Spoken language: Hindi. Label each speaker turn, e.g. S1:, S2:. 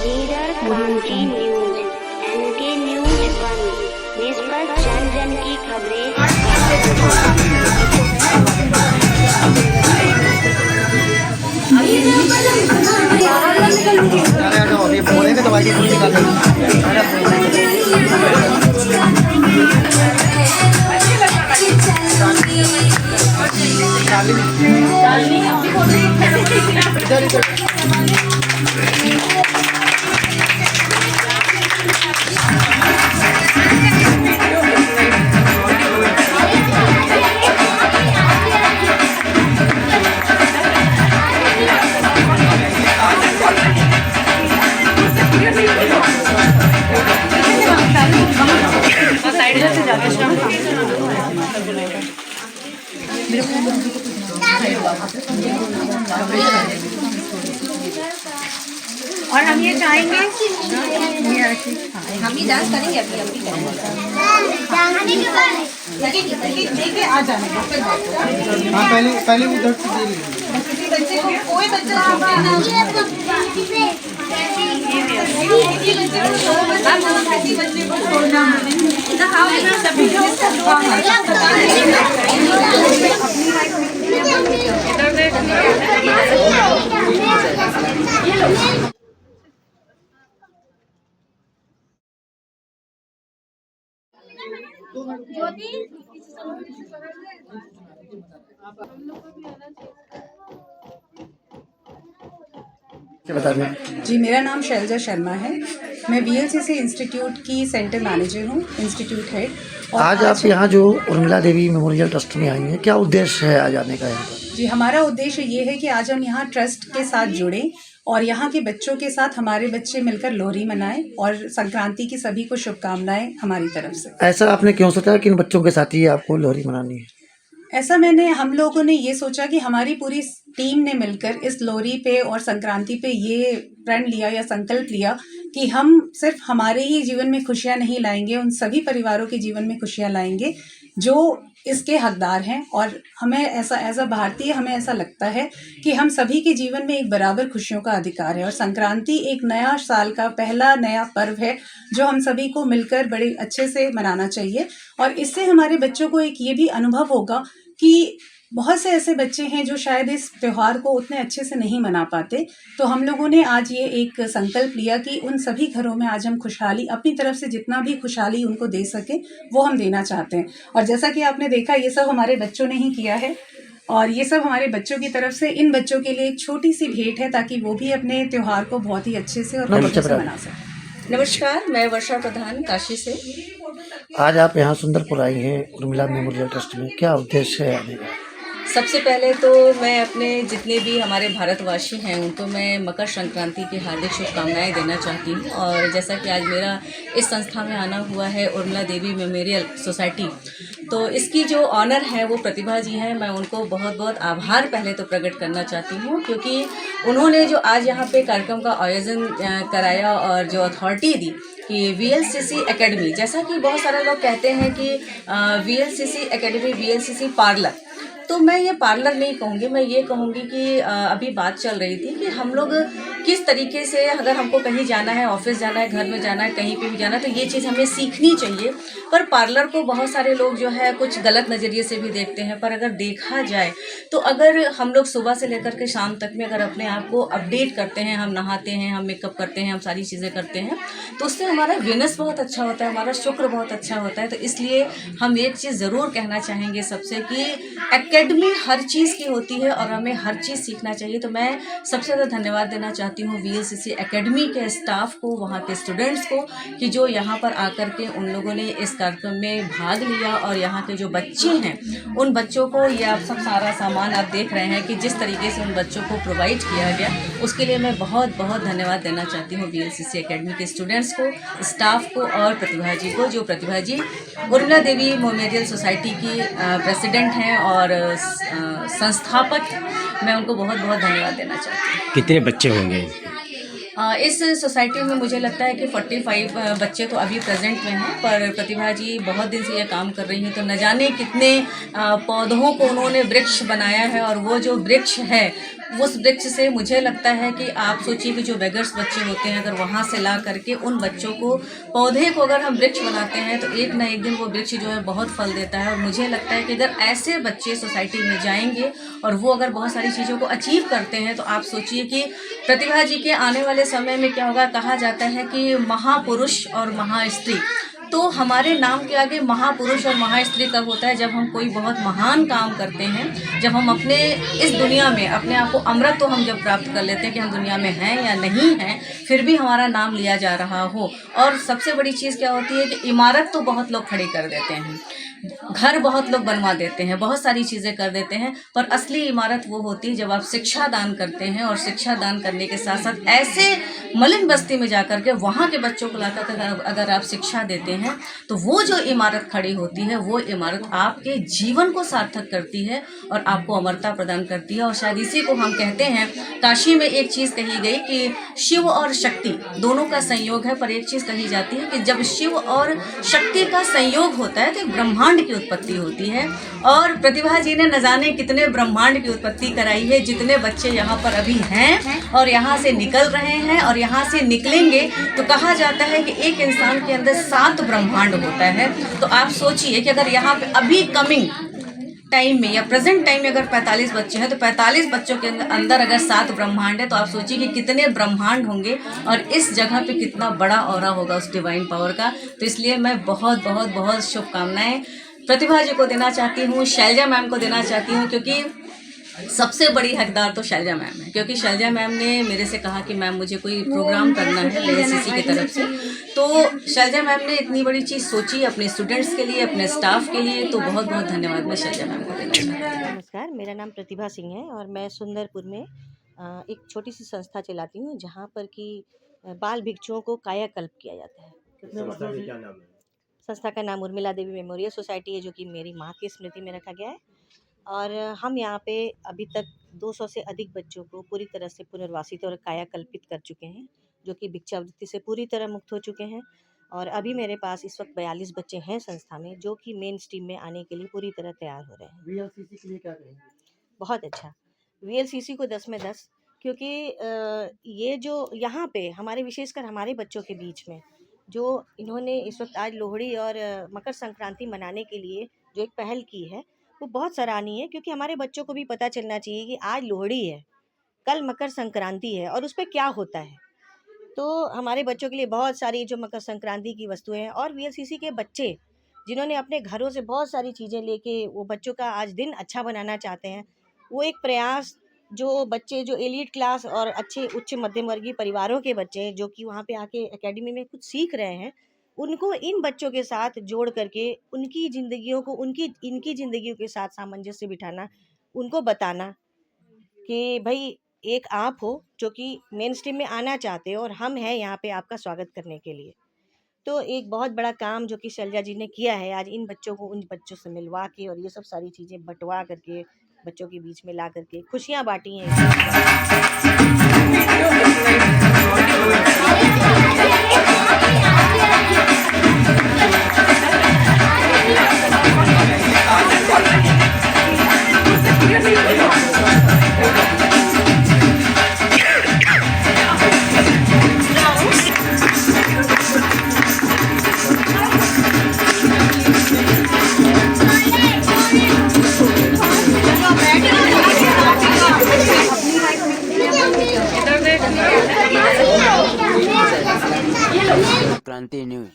S1: लीडर क्रांति न्यूज, एनके न्यूज 1, निष्पक्ष जन जन की खबरें।
S2: अभी बोलेंगे तो भाई पूरी निकाल
S3: और हम ये चाहेंगे
S4: हम भी डांस करेंगे अभी, हम भी करेंगे। लेके आ जाना फिर बात करेंगे।
S2: हाँ पहले उधर से दे लीजिए।
S4: किसी बच्चे को कोई बच्चा किसी बच्चे को छोड़ना सभी
S2: बता दें।
S3: जी, मेरा नाम शैलजा शर्मा है। मैं VLCC इंस्टीट्यूट की सेंटर मैनेजर हूँ, इंस्टीट्यूट हेड। और
S2: आज आप यहाँ जो उर्मिला देवी मेमोरियल ट्रस्ट में आई हैं, क्या उद्देश्य है आज आने का यहाँ पर?
S3: जी, हमारा उद्देश्य ये है कि आज हम यहाँ ट्रस्ट के साथ जुड़ें और यहाँ के बच्चों के साथ हमारे बच्चे मिलकर लोहरी मनाएं और संक्रांति की सभी को शुभकामनाएं हमारी तरफ से।
S2: ऐसा आपने क्यों सोचा कि इन बच्चों के साथ ही आपको लोहरी मनानी है?
S3: ऐसा हम लोगों ने ये सोचा कि हमारी पूरी टीम ने मिलकर इस लोहरी पे और संक्रांति पे ये प्रण लिया या संकल्प लिया कि हम सिर्फ हमारे ही जीवन में खुशियां नहीं लाएंगे, उन सभी परिवारों के जीवन में खुशियां लाएंगे जो इसके हकदार हैं। और हमें ऐसा एज अ भारतीय हमें ऐसा लगता है कि हम सभी के जीवन में एक बराबर खुशियों का अधिकार है और संक्रांति एक नया साल का पहला नया पर्व है जो हम सभी को मिलकर बड़े अच्छे से मनाना चाहिए। और इससे हमारे बच्चों को एक ये भी अनुभव होगा कि बहुत से ऐसे बच्चे हैं जो शायद इस त्यौहार को उतने अच्छे से नहीं मना पाते। तो हम लोगों ने आज ये एक संकल्प लिया कि उन सभी घरों में आज हम खुशहाली अपनी तरफ से जितना भी खुशहाली उनको दे सके वो हम देना चाहते हैं। और जैसा कि आपने देखा ये सब हमारे बच्चों ने ही किया है और ये सब हमारे बच्चों की तरफ से इन बच्चों के लिए एक छोटी सी भेंट है ताकि वो भी अपने त्यौहार को बहुत ही अच्छे से और खुशी से मना सकें।
S4: नमस्कार, मैं वर्षा प्रधान काशी से।
S2: आज आप यहाँ सुंदरपुर आई हैं उर्मिला मेमोरियल ट्रस्ट में, क्या उद्देश्य है आने का?
S4: सबसे पहले तो मैं अपने जितने भी हमारे भारतवासी हैं उनको मैं मकर संक्रांति की हार्दिक शुभकामनाएं देना चाहती हूँ। और जैसा कि आज मेरा इस संस्था में आना हुआ है उर्मिला देवी मेमोरियल सोसाइटी, तो इसकी जो ऑनर है वो प्रतिभा जी हैं। मैं उनको बहुत बहुत आभार पहले तो प्रकट करना चाहती हूँ क्योंकि उन्होंने जो आज यहाँ पे कार्यक्रम का आयोजन कराया और जो अथॉरिटी दी कि VLCC एकेडमी, जैसा कि बहुत सारे लोग कहते हैं कि VLCC एकेडमी VLCC पार्लर, तो मैं ये पार्लर नहीं कहूँगी, मैं ये कहूँगी कि अभी बात चल रही थी कि हम लोग किस तरीके से अगर हमको कहीं जाना है, ऑफिस जाना है, घर में जाना है, कहीं पे भी जाना है, तो ये चीज़ हमें सीखनी चाहिए। पर पार्लर को बहुत सारे लोग जो है कुछ गलत नज़रिए से भी देखते हैं। पर अगर देखा जाए तो अगर हम लोग सुबह से लेकर के शाम तक में अगर अपने आप को अपडेट करते हैं, हम नहाते हैं, हम मेकअप करते हैं, हम सारी चीज़ें करते हैं, तो उससे हमारा वेनस बहुत अच्छा होता है, हमारा शुक्र बहुत अच्छा होता है। तो इसलिए हम एक चीज़ ज़रूर कहना चाहेंगे सबसे कि एकेडमी हर चीज़ की होती है और हमें हर चीज़ सीखना चाहिए। तो मैं सबसे ज़्यादा धन्यवाद देना चाहती हूँ VLCC एकेडमी के स्टाफ को, वहाँ के स्टूडेंट्स को, कि जो यहाँ पर आकर के उन लोगों ने इस कार्यक्रम में भाग लिया और यहाँ के जो बच्चे हैं उन बच्चों को ये आप सब सारा सामान आप देख रहे हैं कि जिस तरीके से उन बच्चों को प्रोवाइड किया गया, उसके लिए मैं बहुत बहुत धन्यवाद देना चाहती हूँ VLCC एकेडमी के स्टूडेंट्स को, स्टाफ को और प्रतिभा जी को। जो प्रतिभा जी उर्मिला देवी मेमोरियल सोसाइटी की प्रेसिडेंट हैं और संस्थापक, मैं उनको बहुत बहुत धन्यवाद देना चाहती हूँ।
S5: कितने बच्चे होंगे
S4: इस सोसाइटी में? मुझे लगता है कि 45 बच्चे तो अभी प्रेजेंट में हैं, पर प्रतिभा जी बहुत दिन से ये काम कर रही हैं, तो न जाने कितने पौधों को उन्होंने वृक्ष बनाया है और वो जो वृक्ष है उस वृक्ष से मुझे लगता है कि आप सोचिए कि जो बेगर्स बच्चे होते हैं, अगर वहाँ से ला करके उन बच्चों को, पौधे को अगर हम वृक्ष बनाते हैं तो एक ना एक दिन वो वृक्ष जो है बहुत फल देता है। और मुझे लगता है कि अगर ऐसे बच्चे सोसाइटी में जाएंगे और वो अगर बहुत सारी चीज़ों को अचीव करते हैं तो आप सोचिए कि प्रतिभा जी के आने वाले समय में क्या होगा। कहा जाता है कि महापुरुष और महास्त्री, तो हमारे नाम के आगे महापुरुष और महास्त्री कब होता है, जब हम कोई बहुत महान काम करते हैं, जब हम अपने इस दुनिया में अपने आप को अमृत तो हम जब प्राप्त कर लेते हैं कि हम दुनिया में हैं या नहीं हैं, फिर भी हमारा नाम लिया जा रहा हो। और सबसे बड़ी चीज़ क्या होती है कि इमारत तो बहुत लोग खड़ी कर देते हैं, घर बहुत लोग बनवा देते हैं, बहुत सारी चीज़ें कर देते हैं, पर असली इमारत वो होती है जब आप शिक्षा दान करते हैं। और शिक्षा दान करने के साथ साथ ऐसे मलिन बस्ती में जाकर के वहाँ के बच्चों को लाकर अगर आप शिक्षा देते हैं तो वो जो इमारत खड़ी होती है वो इमारत आपके जीवन को सार्थक करती है और आपको अमरता प्रदान करती है। और शायद इसी को हम कहते हैं, काशी में एक चीज़ कही गई कि शिव और शक्ति दोनों का संयोग है, पर एक चीज़ कही जाती है कि जब शिव और शक्ति का संयोग होता है तो ब्रह्मांड की उत्पत्ति होती है। और प्रतिभा जी ने न जाने कितने ब्रह्मांड की उत्पत्ति कराई है। जितने बच्चे यहाँ पर अभी हैं और यहाँ से निकल रहे हैं और यहाँ से निकलेंगे, तो कहा जाता है कि एक इंसान के अंदर 7 ब्रह्मांड होता है। तो आप सोचिए कि अगर यहाँ पे अभी कमिंग टाइम में या प्रेजेंट टाइम में अगर 45 बच्चे हैं तो 45 बच्चों के अंदर अगर 7 ब्रह्मांड है, तो आप सोचिए कि कितने ब्रह्मांड होंगे और इस जगह पे कितना बड़ा ऑरा होगा उस डिवाइन पावर का। तो इसलिए मैं बहुत बहुत बहुत शुभकामनाएं प्रतिभा जी को देना चाहती हूँ, शैलजा मैम को देना चाहती हूँ, क्योंकि सबसे बड़ी हकदार तो शैलजा मैम है। क्योंकि शैलजा मैम ने मेरे से कहा कि मैम मुझे कोई प्रोग्राम करना है LSCC की तरफ से, तो शैलजा मैम ने इतनी बड़ी चीज़ सोची अपने स्टूडेंट्स के लिए, अपने स्टाफ के लिए। तो बहुत बहुत धन्यवाद मैं शैलजा मैम को देना चाहती हूँ।
S5: नमस्कार, मेरा नाम प्रतिभा सिंह है और मैं सुंदरपुर में एक छोटी सी संस्था चलाती हूँ जहाँ पर कि बाल भिक्षुओं को कायाकल्प किया जाता है।
S2: क्या नाम है?
S5: संस्था का नाम उर्मिला देवी मेमोरियल सोसाइटी है, जो कि मेरी माँ की स्मृति में रखा गया है। और हम यहाँ पे अभी तक 200 से अधिक बच्चों को पूरी तरह से पुनर्वासित और कायाकल्पित कर चुके हैं, जो कि भिक्षावृत्ति से पूरी तरह मुक्त हो चुके हैं। और अभी मेरे पास इस वक्त 42 बच्चे हैं संस्था में, जो कि मेन स्ट्रीम में आने के लिए पूरी तरह तैयार हो रहे हैं।
S2: VLCC के लिए क्या कहेंगे?
S5: बहुत अच्छा, VLCC को 10 में 10, क्योंकि ये जो यहाँ पे हमारे विशेषकर हमारे बच्चों के बीच में जो इन्होंने इस वक्त आज लोहड़ी और मकर संक्रांति मनाने के लिए जो एक पहल की है, वो बहुत सराहनीय है। क्योंकि हमारे बच्चों को भी पता चलना चाहिए कि आज लोहड़ी है, कल मकर संक्रांति है और उस पर क्या होता है। तो हमारे बच्चों के लिए बहुत सारी जो मकर संक्रांति की वस्तुएं हैं, और VLCC के बच्चे जिन्होंने अपने घरों से बहुत सारी चीज़ें लेके वो बच्चों का आज दिन अच्छा बनाना चाहते हैं, वो एक प्रयास जो बच्चे जो एलीट क्लास और अच्छे उच्च मध्यम वर्गीय परिवारों के बच्चे जो कि वहाँ पे आके एकेडमी में कुछ सीख रहे हैं, उनको इन बच्चों के साथ जोड़ करके उनकी ज़िंदगियों को इनकी ज़िंदगियों के साथ सामंजस्य बिठाना, उनको बताना कि भाई एक आप हो जो कि मेन स्ट्रीम में आना चाहते हो और हम हैं यहाँ पे आपका स्वागत करने के लिए। तो एक बहुत बड़ा काम जो कि शैलजा जी ने किया है, आज इन बच्चों को उन बच्चों से मिलवा के और ये सब सारी चीज़ें बंटवा करके बच्चों के बीच में ला करके खुशियाँ बांटी हैं।
S6: क्रांति न्यूज।